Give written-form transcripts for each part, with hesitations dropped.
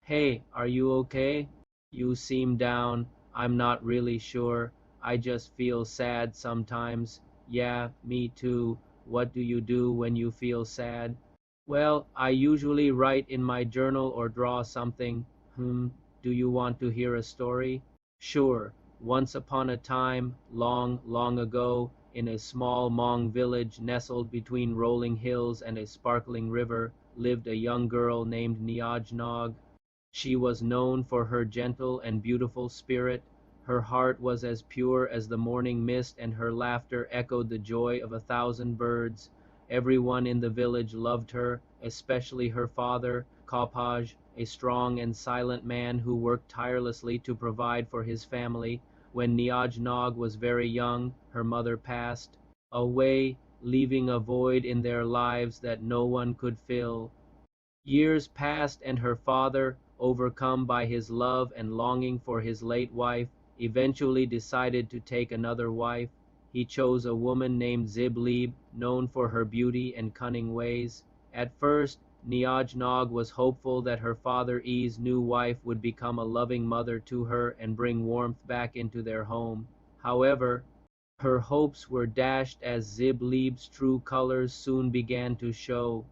Hey, are you okay? You seem down. I'm not really sure. I just feel sad sometimes. Yeah, me too. What do you do when you feel sad? Well, I usually write in my journal or draw something. Do you want to hear a story? Sure. Once upon a time, long, long ago, in a small Hmong village nestled between rolling hills and a sparkling river, lived a young girl named Najnog. She was known for her gentle and beautiful spirit. Her heart was as pure as the morning mist, and her laughter echoed the joy of 1,000 birds. Everyone in the village loved her, especially her father, nkauj, a strong and silent man who worked tirelessly to provide for his family. When Najnog was very young, her mother passed away, leaving a void in their lives that no one could fill. Years passed, and her father, overcome by his love and longing for his late wife, eventually decided to take another wife. He chose a woman named Ziblib, known for her beauty and cunning ways. At first, Najnog was hopeful that her father's new wife would become a loving mother to her and bring warmth back into their home. However, her hopes were dashed as Ziblib's true colors soon began to show.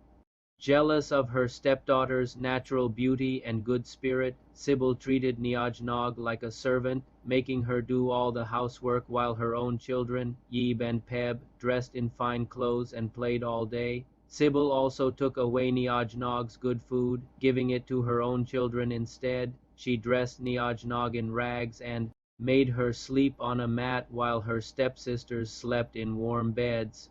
Jealous of her stepdaughter's natural beauty and good spirit, Sybil treated Najnog like a servant, making her do all the housework while her own children, Yib and Peb, dressed in fine clothes and played all day. Sybil also took away Najdnog's good food, giving it to her own children instead. She dressed Najdnog in rags and made her sleep on a mat while her stepsisters slept in warm beds.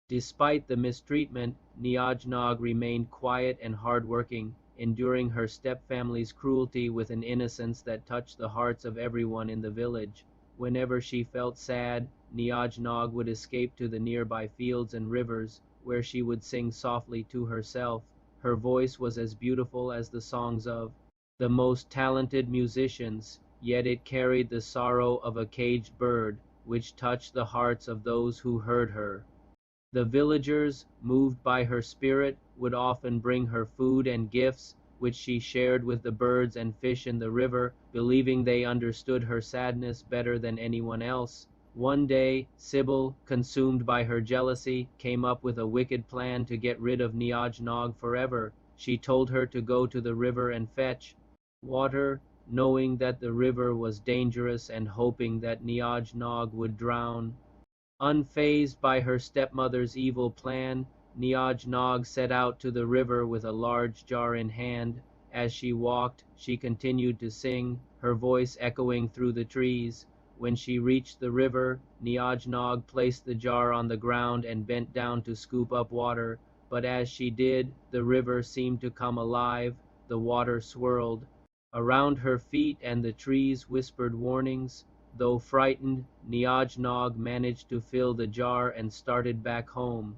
Despite the mistreatment, Najnog remained quiet and hardworking, enduring her stepfamily's cruelty with an innocence that touched the hearts of everyone in the village. Whenever she felt sad, Najnog would escape to the nearby fields and rivers, where she would sing softly to herself. Her voice was as beautiful as the songs of the most talented musicians, yet it carried the sorrow of a caged bird, which touched the hearts of those who heard her. The villagers, moved by her spirit, would often bring her food and gifts, which she shared with the birds and fish in the river, believing they understood her sadness better than anyone else. One day, Sybil, consumed by her jealousy, came up with a wicked plan to get rid of Najnog forever. She told her to go to the river and fetch water, knowing that the river was dangerous and hoping that Najnog would drown. Unfazed by her stepmother's evil plan, Najnog set out to the river with a large jar in hand. As she walked, she continued to sing, her voice echoing through the trees. When she reached the river, Najnog placed the jar on the ground and bent down to scoop up water, but as she did, the river seemed to come alive. The water swirled around her feet and the trees whispered warnings. Though frightened, Najnog managed to fill the jar and started back home.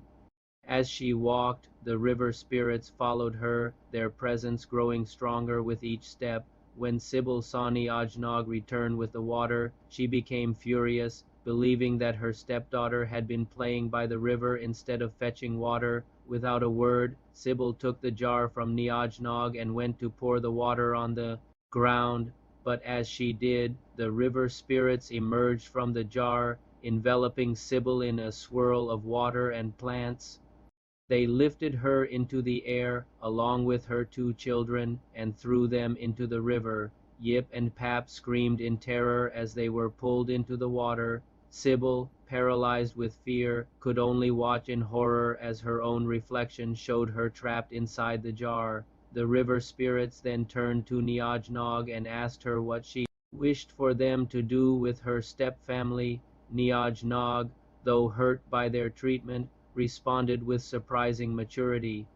As she walked, the river spirits followed her, their presence growing stronger with each step. When Sybil saw Najnog return with the water, she became furious, believing that her stepdaughter had been playing by the river instead of fetching water. Without a word, Sybil took the jar from Najnog and went to pour the water on the ground. But as she did, the river spirits emerged from the jar, enveloping Sybil in a swirl of water and plants. They lifted her into the air, along with her two children, and threw them into the river. Yip and Pap screamed in terror as they were pulled into the water. Sybil, paralyzed with fear, could only watch in horror as her own reflection showed her trapped inside the jar. The river spirits then turned to Najnog and asked her what she wished for them to do with her stepfamily. Najnog, though hurt by their treatment, responded with surprising maturity.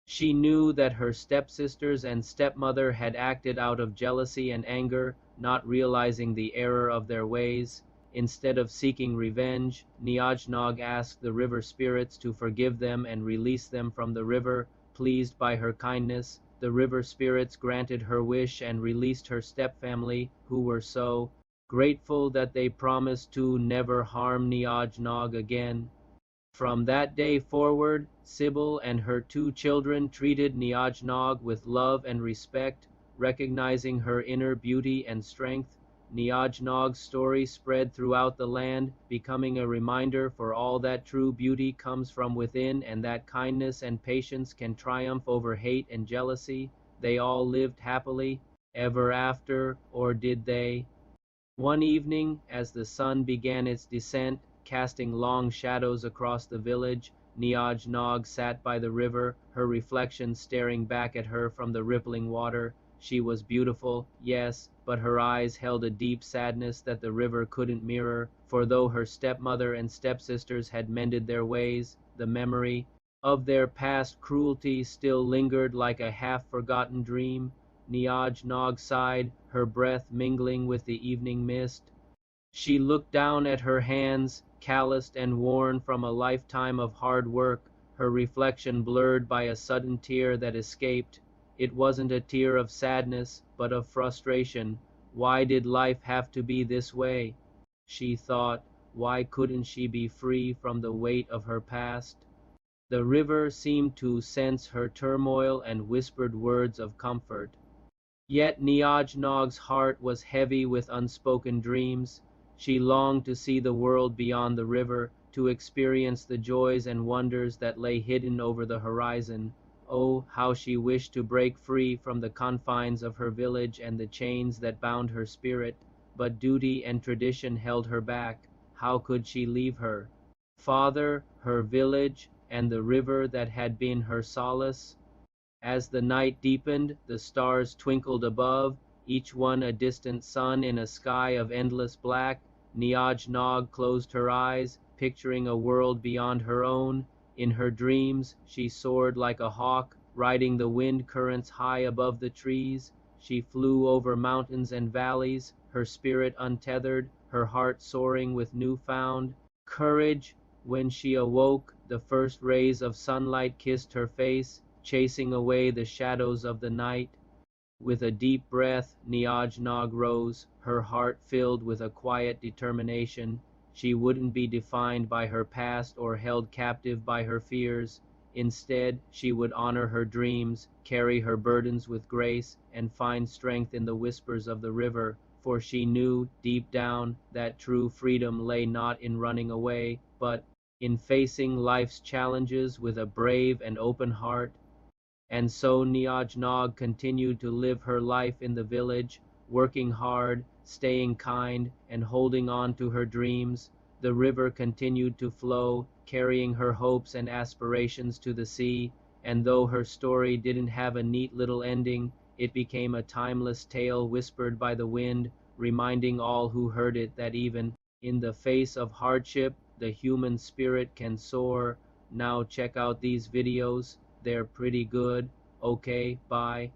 She knew that her stepsisters and stepmother had acted out of jealousy and anger, not realizing the error of their ways. Instead of seeking revenge, Najnog asked the river spirits to forgive them and release them from the river. Pleased by her kindness, the river spirits granted her wish and released her stepfamily, who were so grateful that they promised to never harm Najnog again. From that day forward, Sybil and her two children treated Najnog with love and respect. recognizing her inner beauty and strength. Najnog's story spread throughout the land, becoming a reminder for all that true beauty comes from within and that kindness and patience can triumph over hate and jealousy. They all lived happily ever after, or did they? One evening, as the sun began its descent, casting long shadows across the village, Najnog sat by the river, her reflection staring back at her from the rippling water. She was beautiful, yes, but her eyes held a deep sadness that the river couldn't mirror, for though her stepmother and stepsisters had mended their ways, the memory of their past cruelty still lingered like a half-forgotten dream. Najnog sighed, her breath mingling with the evening mist. She looked down at her hands, calloused and worn from a lifetime of hard work, her reflection blurred by a sudden tear that escaped. It wasn't a tear of sadness, but of frustration. Why did life have to be this way? She thought, why couldn't she be free from the weight of her past? The river seemed to sense her turmoil and whispered words of comfort. Yet Najnog's heart was heavy with unspoken dreams. She longed to see the world beyond the river, to experience the joys and wonders that lay hidden over the horizon. Oh, how she wished to break free from the confines of her village and the chains that bound her spirit, but duty and tradition held her back. How could she leave her father, her village, and the river that had been her solace? As the night deepened, the stars twinkled above, each one a distant sun in a sky of endless black. Najnog closed her eyes, picturing a world beyond her own. In her dreams, she soared like a hawk, riding the wind currents high above the trees. She flew over mountains and valleys, her spirit untethered, her heart soaring with newfound courage. When she awoke, the first rays of sunlight kissed her face, chasing away the shadows of the night. With a deep breath, Najnog rose, her heart filled with a quiet determination. She wouldn't be defined by her past or held captive by her fears. Instead, she would honor her dreams, carry her burdens with grace, and find strength in the whispers of the river, for she knew, deep down, that true freedom lay not in running away, but in facing life's challenges with a brave and open heart. And so Najnog continued to live her life in the village, working hard, staying kind, and holding on to her dreams. The river continued to flow, carrying her hopes and aspirations to the sea, and though her story didn't have a neat little ending, it became a timeless tale whispered by the wind, reminding all who heard it that even in the face of hardship, the human spirit can soar. Now check out these videos. They're pretty good. Okay, bye.